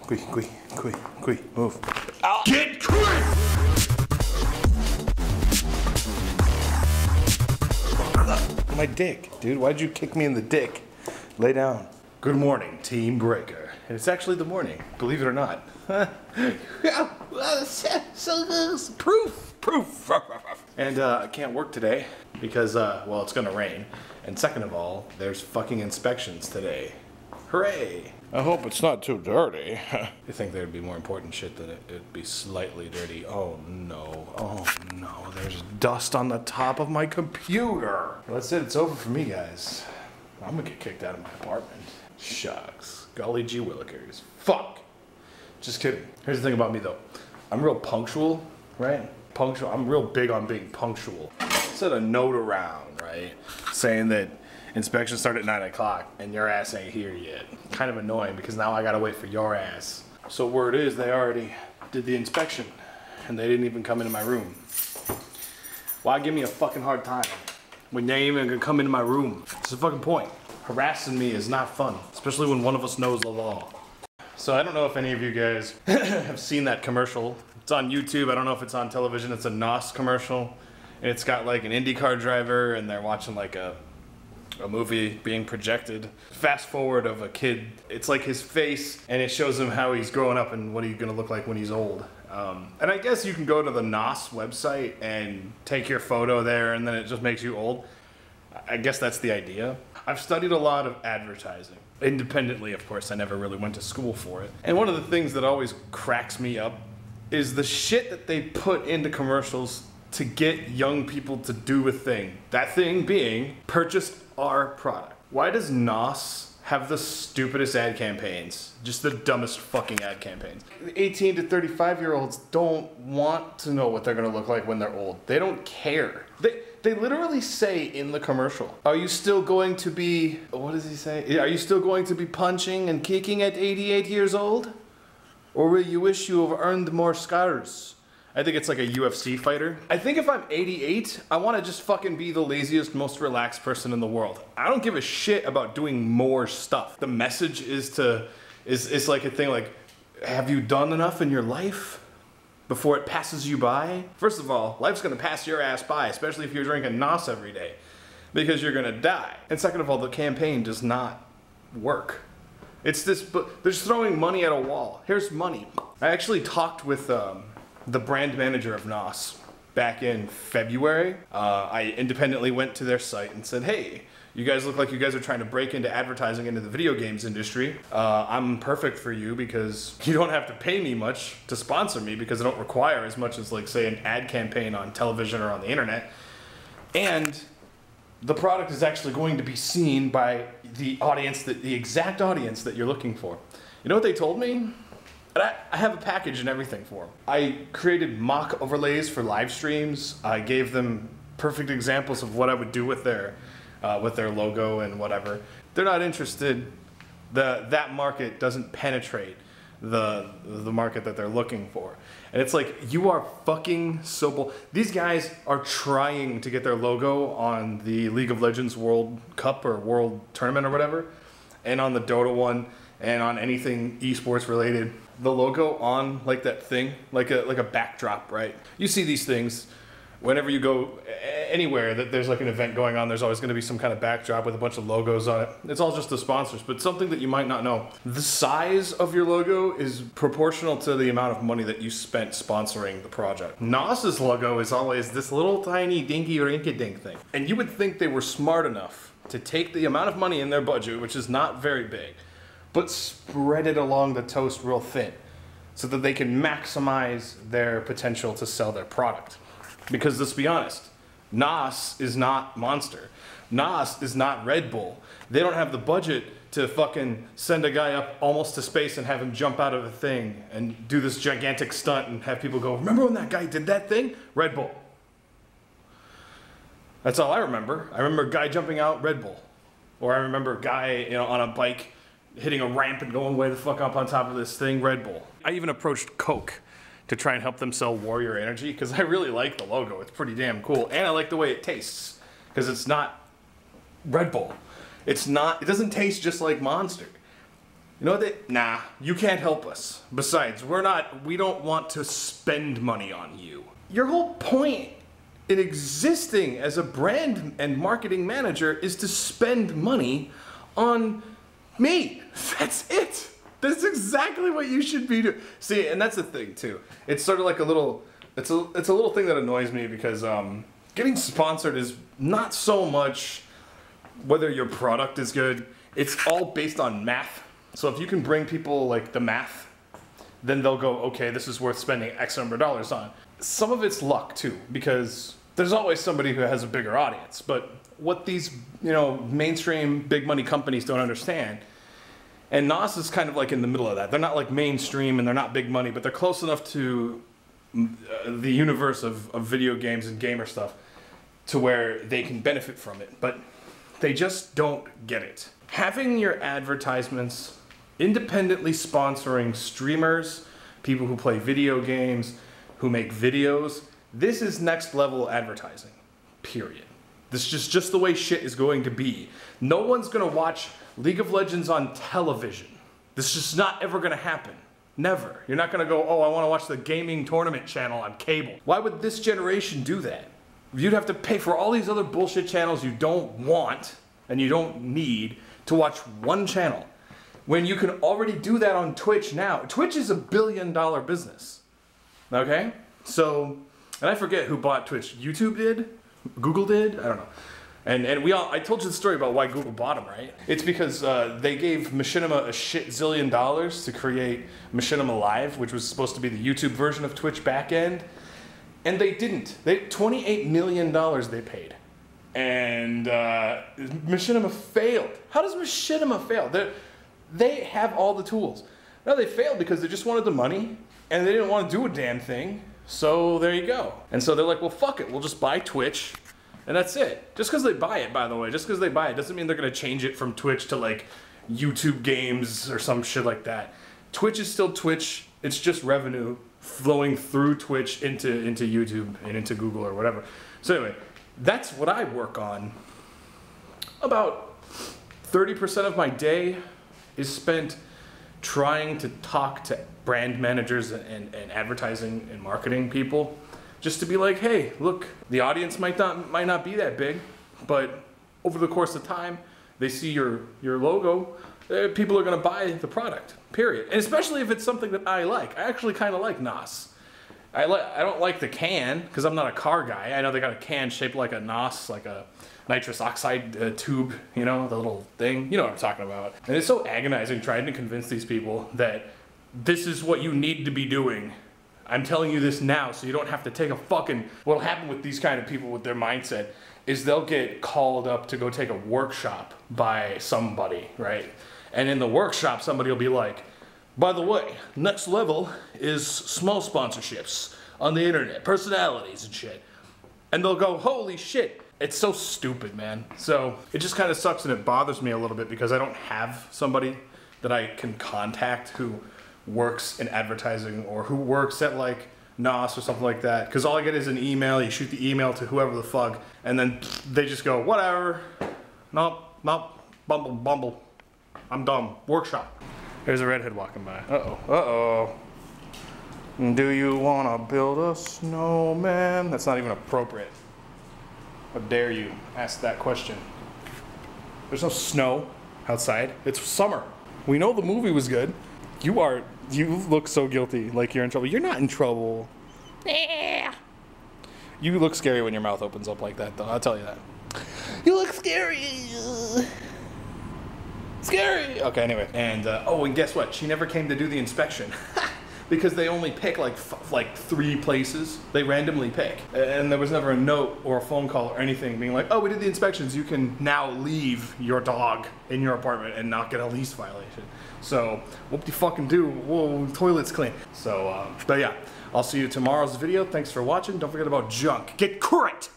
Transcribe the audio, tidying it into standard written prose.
Move. Ow. Get quick! My dick, dude. Why'd you kick me in the dick? Lay down. Good morning, Team Breaker. And it's actually the morning, believe it or not. Proof. And I can't work today because, well, it's gonna rain. And second of all, there's fucking inspections today. Hooray! I hope it's not too dirty. You think there'd be more important shit than it'd be slightly dirty? Oh no, there's dust on the top of my computer. Well, that's it, it's over for me, guys. I'm gonna get kicked out of my apartment. Shucks, golly gee willikers. Fuck! Just kidding. Here's the thing about me though. I'm real punctual, right? Punctual, I'm real big on being punctual. Set a note around, right? Saying that inspection started at 9 o'clock and your ass ain't here yet. Kind of annoying because now I gotta wait for your ass. So word is they already did the inspection and they didn't even come into my room. Why give me a fucking hard time when they ain't even gonna come into my room? It's the fucking point. Harassing me is not fun, especially when one of us knows the law. So I don't know if any of you guys have seen that commercial. It's on YouTube, I don't know if it's on television. It's a NOS commercial. And it's got like an IndyCar driver and they're watching like a movie being projected. Fast forward of a kid, it's like his face and it shows him how he's growing up and what he's gonna look like when he's old. And I guess you can go to the NOS website and take your photo there and then it just makes you old. I guess that's the idea. I've studied a lot of advertising. Independently, of course, I never really went to school for it. And one of the things that always cracks me up is the shit that they put into commercials to get young people to do a thing. That thing being, purchase our product. Why does NOS have the stupidest ad campaigns? Just the dumbest fucking ad campaigns. 18 to 35-year-olds don't want to know what they're gonna look like when they're old. They don't care. They literally say in the commercial, are you still going to be, what does he say? Are you still going to be punching and kicking at 88 years old? Or will you wish you have earned more scars? I think it's like a UFC fighter. I think if I'm 88, I want to just fucking be the laziest, most relaxed person in the world. I don't give a shit about doing more stuff. The message is like a thing like, have you done enough in your life before it passes you by? First of all, life's gonna pass your ass by, especially if you're drinking NOS every day, because you're gonna die. And second of all, the campaign does not work. It's this, but they're just throwing money at a wall. Here's money. I actually talked with the brand manager of NOS back in February. I independently went to their site and said, hey, you guys look like you guys are trying to break into advertising into the video games industry. I'm perfect for you because you don't have to pay me much to sponsor me because I don't require as much as like say an ad campaign on television or on the internet. And the product is actually going to be seen by the audience, the exact audience that you're looking for. You know what they told me? I have a package and everything for them. I created mock overlays for live streams. I gave them perfect examples of what I would do with their logo and whatever. They're not interested. That market doesn't penetrate the market that they're looking for. And it's like, you are fucking so bull. These guys are trying to get their logo on the League of Legends World Cup or World Tournament or whatever, and on the Dota one, and on anything esports related. The logo on like that thing, like a backdrop, right? You see these things whenever you go anywhere that there's like an event going on, there's always going to be some kind of backdrop with a bunch of logos on it. It's all just the sponsors, but something that you might not know. The size of your logo is proportional to the amount of money that you spent sponsoring the project. NOS's logo is always this little tiny dinky rinky-dink thing. And you would think they were smart enough to take the amount of money in their budget, which is not very big, but spread it along the toast real thin so that they can maximize their potential to sell their product. Because let's be honest, NOS is not Monster. NOS is not Red Bull. They don't have the budget to fucking send a guy up almost to space and have him jump out of a thing and do this gigantic stunt and have people go, remember when that guy did that thing? Red Bull. That's all I remember. I remember a guy jumping out, Red Bull. Or I remember a guy, you know, on a bike hitting a ramp and going way the fuck up on top of this thing, Red Bull. I even approached Coke to try and help them sell Warrior Energy because I really like the logo. It's pretty damn cool. And I like the way it tastes because it's not Red Bull. It doesn't taste just like Monster. You know what nah, you can't help us. Besides, we don't want to spend money on you. Your whole point in existing as a brand and marketing manager is to spend money on me. That's it. That's exactly what you should be doing. See, and that's the thing too. It's sort of like a little, it's a little thing that annoys me because getting sponsored is not so much whether your product is good. It's all based on math. So if you can bring people like the math, then they'll go, okay, this is worth spending X number of dollars on. Some of it's luck too, because there's always somebody who has a bigger audience. But what these, you know, mainstream big money companies don't understand, and NOS is kind of like in the middle of that. They're not like mainstream and they're not big money, but they're close enough to the universe of video games and gamer stuff to where they can benefit from it. But they just don't get it. Having your advertisements independently sponsoring streamers, people who play video games, who make videos, this is next level advertising, period. This is just the way shit is going to be. No one's gonna watch League of Legends on television. This is just not ever gonna happen. Never. You're not gonna go, oh, I wanna watch the gaming tournament channel on cable. Why would this generation do that? You'd have to pay for all these other bullshit channels you don't want and you don't need to watch one channel, when you can already do that on Twitch now. Twitch is $1 billion business, okay? So, and I forget who bought Twitch. YouTube did? Google did? I don't know. And I told you the story about why Google bought them, right? It's because they gave Machinima a shit zillion dollars to create Machinima Live, which was supposed to be the YouTube version of Twitch backend, and they didn't. $28 million they paid. And Machinima failed. How does Machinima fail? They have all the tools. No, they failed because they just wanted the money and they didn't want to do a damn thing. So there you go. And so they're like, well, fuck it. We'll just buy Twitch and that's it. Just because they buy it, by the way, just because they buy it doesn't mean they're going to change it from Twitch to like YouTube games or some shit like that. Twitch is still Twitch. It's just revenue flowing through Twitch into YouTube and into Google or whatever. So anyway, that's what I work on. About 30% of my day is spent trying to talk to brand managers and advertising and marketing people, just to be like, hey, look, the audience might not be that big, but over the course of time, they see your logo, people are gonna buy the product, period. And especially if it's something that I like. I actually kind of like NOS. I don't like the can, because I'm not a car guy. I know they got a can shaped like a NOS, like a nitrous oxide tube, you know, the little thing. You know what I'm talking about. And it's so agonizing trying to convince these people that this is what you need to be doing. I'm telling you this now so you don't have to take a fucking... What'll happen with these kind of people with their mindset is they'll get called up to go take a workshop by somebody, right? And in the workshop, somebody will be like, by the way, next level is small sponsorships on the internet, personalities and shit. And they'll go, holy shit. It's so stupid, man. So it just kind of sucks and it bothers me a little bit because I don't have somebody that I can contact who works in advertising or who works at like NOS or something like that. Because all I get is an email, you shoot the email to whoever the fuck, and then they just go, whatever. Nope, bumble. I'm dumb. Workshop. There's a redhead walking by. Uh-oh. Do you wanna build a snowman? That's not even appropriate. How dare you ask that question? There's no snow outside. It's summer. We know the movie was good. You look so guilty, like you're in trouble. You're not in trouble. Yeah. You look scary when your mouth opens up like that, though. I'll tell you that. You look scary. Scary. Okay, anyway. And, oh, and guess what? She never came to do the inspection. Because they only pick like 3 places. They randomly pick. And there was never a note or a phone call or anything being like, oh, we did the inspections. You can now leave your dog in your apartment and not get a lease violation. So, whoop-de-fucking-do. Whoa, toilet's clean. So, but yeah. I'll see you tomorrow's video. Thanks for watching. Don't forget about junk. Get current!